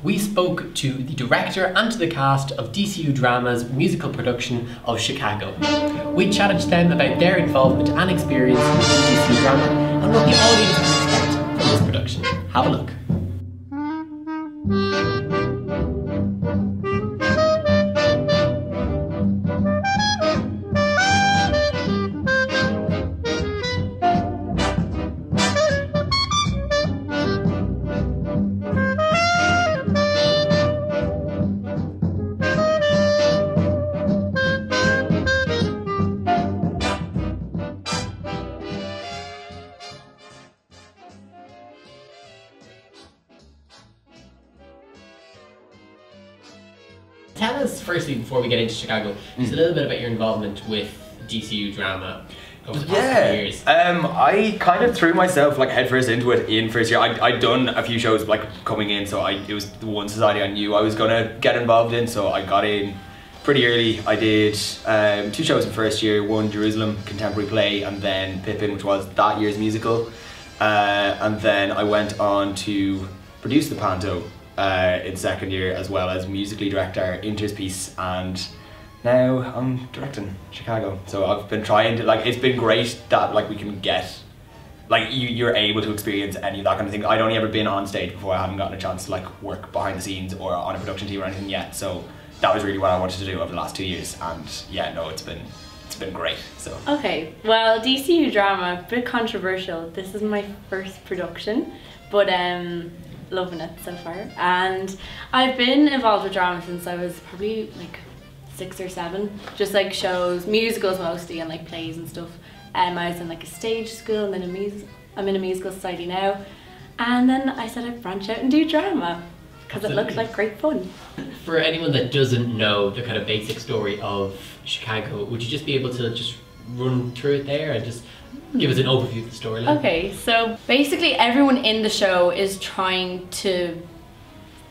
we spoke to the director and to the cast of DCU Drama's musical production of Chicago. We chatted to them about their involvement and experience in DCU Drama and what the audience can expect from this production. Have a look. Tell us firstly, before we get into Chicago, just a little bit about your involvement with DCU Drama over the past couple of years. I kind of threw myself like headfirst into it in first year. I'd done a few shows like coming in, so it was the one society I knew I was gonna get involved in, so I got in pretty early. I did 2 shows in first year, one Jerusalem contemporary play and then Pippin, which was that year's musical. And then I went on to produce the Panto in second year, as well as musically direct our Inter's piece, and now I'm directing Chicago. So I've been trying to, like, it's been great that like we can get, like you're able to experience any of that kind of thing. I'd only ever been on stage before. I haven't gotten a chance to like work behind the scenes or on a production team or anything yet. So that was really what I wanted to do over the last 2 years, and yeah, no, it's been great. So okay, well, DCU Drama, a bit controversial. This is my first production, but loving it so far, and I've been involved with drama since I was probably like 6 or 7, just like shows, musicals mostly, and like plays and stuff. I was in like a stage school, and then I'm in a musical society now, and then I said I'd branch out and do drama because it looked like great fun. For anyone that doesn't know the kind of basic story of Chicago, would you just be able to just run through it there and just give us an overview of the storyline? Okay, so basically everyone in the show is trying to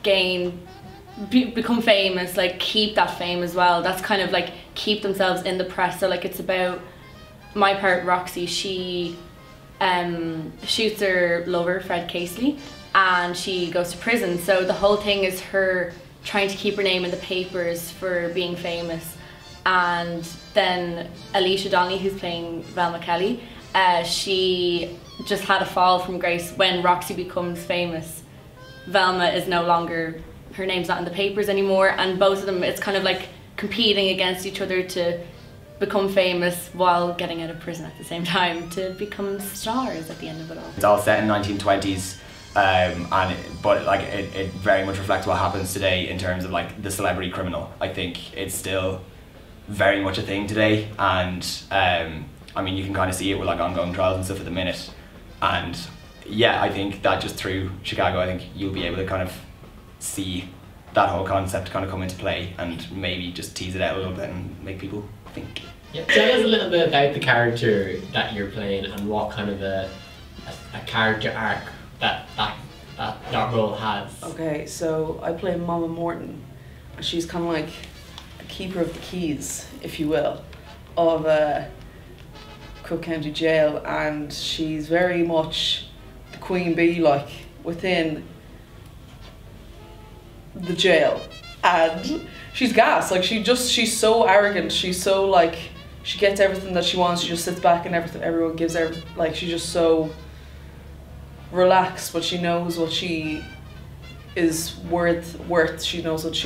become famous, like keep that fame as well. That's kind of like keep themselves in the press. So like it's about my part, Roxy. She shoots her lover, Fred Casely, and she goes to prison. So the whole thing is her trying to keep her name in the papers for being famous. And then Alicia Donnelly, who's playing Velma Kelly, she just had a fall from grace when Roxy becomes famous. Velma is no longer, her name's not in the papers anymore, and both of them, it's kind of like competing against each other to become famous while getting out of prison at the same time to become stars at the end of it all. It's all set in 1920s, but like it very much reflects what happens today in terms of like the celebrity criminal. I think it's still very much a thing today, and I mean, you can kind of see it with like ongoing trials and stuff at the minute, and yeah, I think that just through Chicago, I think you'll be able to kind of see that whole concept kind of come into play and maybe just tease it out a little bit and make people think. Yeah. Tell us a little bit about the character that you're playing and what kind of a character arc that role has. Okay, so I play Mama Morton. She's kind of like the keeper of the keys, if you will, of Cooke County Jail, and she's very much the queen bee, like, within the jail, and she's gas. Like she's so arrogant. She's so like, she gets everything that she wants. She just sits back and everyone gives her, like, she's just so relaxed, but she knows what she is worth. She knows what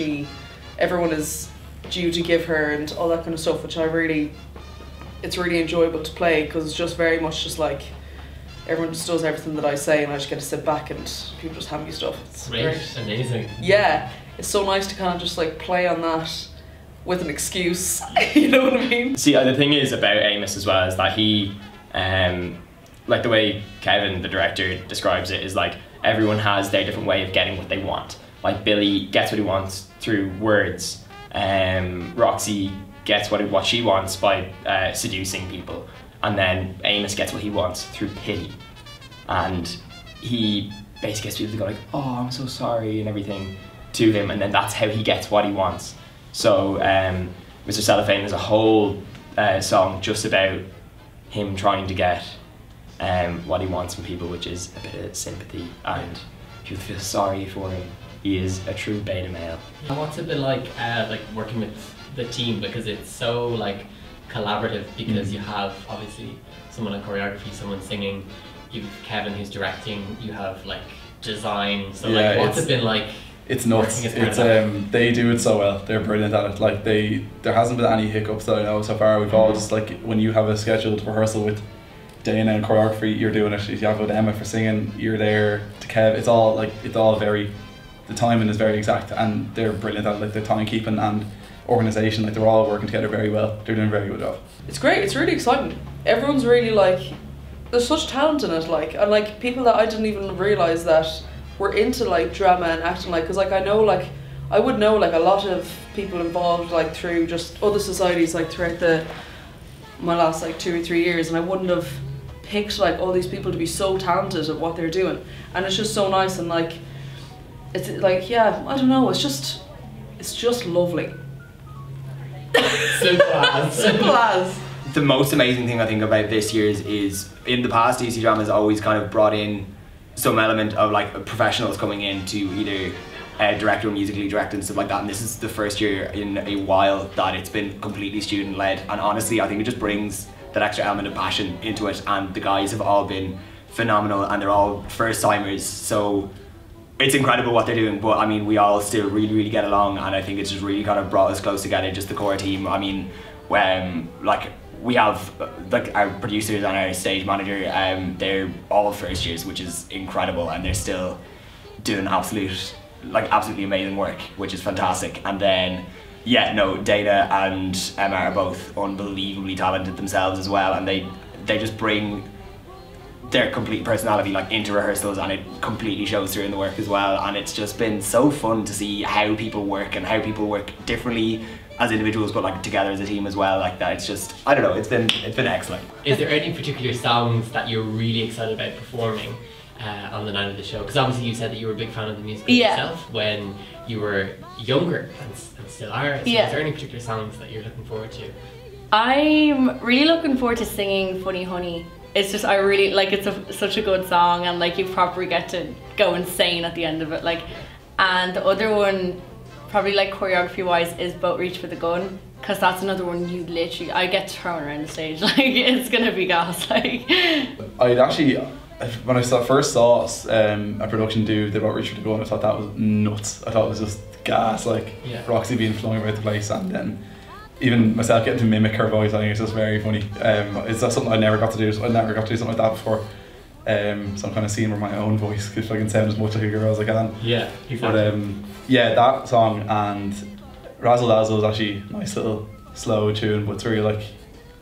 everyone is due to give her and all that kind of stuff, which it's really enjoyable to play because it's just very much just like everyone just does everything that I say and I just get to sit back and people just hand me stuff. It's great. Amazing. Yeah, it's so nice to kind of just like play on that with an excuse, you know what I mean? See, the thing is about Amos as well is that he, like the way Kevin, the director, describes it is like everyone has their different way of getting what they want. Like Billy gets what he wants through words, Roxy gets what she wants by seducing people, and then Amos gets what he wants through pity, and he basically gets people to go like, oh, I'm so sorry and everything to him, and then that's how he gets what he wants. So Mr. Cellophane is a whole song just about him trying to get what he wants from people, which is a bit of sympathy and people feel sorry for him he is a true beta male. And what's it been like working with the team, because it's so like collaborative, because you have obviously someone on choreography, someone singing, you've Kevin who's directing, you have like design, so like what's it been like? It's nuts. It's they do it so well. They're brilliant at it. Like there hasn't been any hiccups that I know so far. We've all just like, when you have a scheduled rehearsal with Dana and choreography, you're doing it. If you have with Emma for singing, you're there to Kev. It's all very, the timing is very exact, and they're brilliant at it. Like the timekeeping and organisation, like they're all working together very well. They're doing a very good job. It's great. It's really exciting. Everyone's really like, there's such talent in it, like, and like people that I didn't even realise that were into like drama and acting, like, because like I would know like a lot of people involved like through just other societies like throughout my last like 2 or 3 years, and I wouldn't have picked like all these people to be so talented at what they're doing, and it's just so nice, and like it's like, yeah, I don't know, it's just lovely. Simple as. Simple as. The most amazing thing I think about this year's is, in the past, DC Drama has always kind of brought in some element of like professionals coming in to either direct or musically direct and stuff like that, and this is the first year in a while that it's been completely student led, and honestly I think it just brings that extra element of passion into it, and the guys have all been phenomenal, and they're all first timers, so it's incredible what they're doing. But I mean, we all still really get along, and I think it's just really kind of brought us close together, just the core team. I mean, when like we have like our producers and our stage manager, they're all first years, which is incredible, and they're still doing absolutely amazing work, which is fantastic. And then Dana and Emma are both unbelievably talented themselves as well, and they just bring their complete personality like into rehearsals, and it completely shows through in the work as well. And it's just been so fun to see how people work, and how people work differently as individuals but like together as a team as well, like that. It's just, I don't know, it's been excellent. Is there any particular songs that you're really excited about performing on the night of the show? Because obviously you said that you were a big fan of the musical yourself when you were younger, and still are. So is there any particular songs that you're looking forward to? I'm really looking forward to singing Funny Honey. It's just, I really like, it's such a good song, and like you probably get to go insane at the end of it, like. And the other one, probably like choreography wise, is Boat Reach for the Gun, because that's another one you literally, I get thrown around the stage, like it's gonna be gas, like. I'd actually, when I first saw a production do the Boat Reach for the Gun, I thought that was nuts. I thought it was just gas, like Roxy being flung about the place, and then even myself getting to mimic her voice. I think it's just very funny. It's just something I never got to do. I never got to do something like that before. So I'm kind of seeing where my own voice, if I can sound as much like a girl as I can. Yeah, exactly. But that song and Razzle Dazzle is actually a nice little slow tune, but it's really like,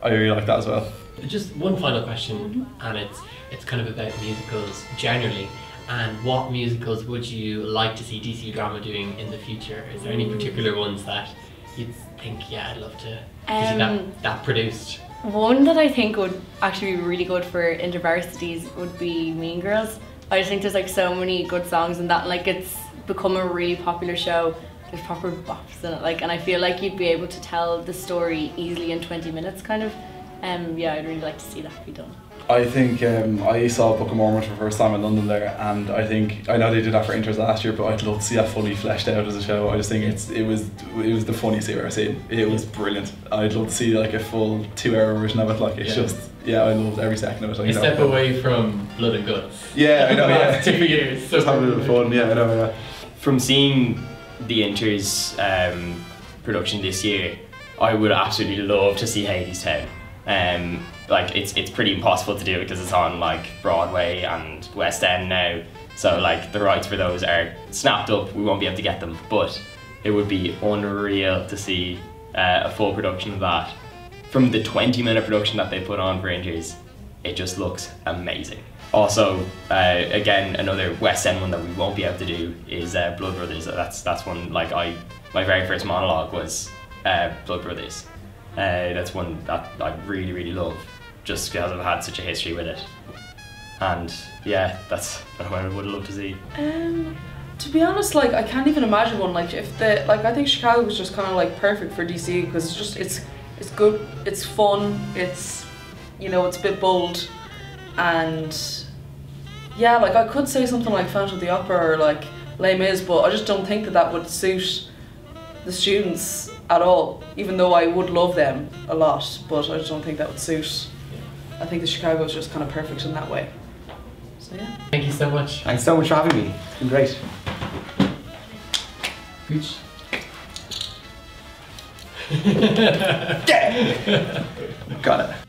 I really like that as well. Just one final question, and it's kind of about musicals generally. And what musicals would you like to see DCU Drama doing in the future? Is there any particular ones that you'd think, yeah, I'd love to see that produced? One that I think would actually be really good for intervarsities would be Mean Girls. I just think there's like so many good songs in that, like it's become a really popular show. There's proper bops in it, like, and I feel like you'd be able to tell the story easily in 20 minutes, kind of. Yeah, I'd really like to see that be done. I think I saw Book of Mormon for the first time in London there, and I know they did that for Inters last year, but I'd love to see that fully fleshed out as a show. I just think it was the funniest thing I've ever seen. It was brilliant. I'd love to see like a full 2-hour version of it. Like it's just, I loved every second of it. Like, a step away from Blood and Guts. Yeah, I know. Yeah, 2 years. Just having a bit of fun. Yeah, I know. Yeah. From seeing the Inters production this year, I would absolutely love to see Hadestown. Like it's pretty impossible to do because it's on like Broadway and West End now, so like the rights for those are snapped up. We won't be able to get them, but it would be unreal to see a full production of that. From the 20-minute production that they put on for Inters, it just looks amazing. Also, again, another West End one that we won't be able to do is Blood Brothers. That's one, like my very first monologue was Blood Brothers. That's one that I really love, just because I've had such a history with it. And yeah, that's what I would love to see. To be honest, like I can't even imagine one. Like I think Chicago was just kind of like perfect for DC, because it's good, it's fun, it's, it's a bit bold, and yeah, like I could say something like Phantom of the Opera or like Les Mis, but I just don't think that that would suit the students at all, even though I would love them a lot, but I just don't think that would suit. I think the Chicago is just kind of perfect in that way. So yeah. Thank you so much. Thanks so much for having me. It's been great. Gooch. Got it.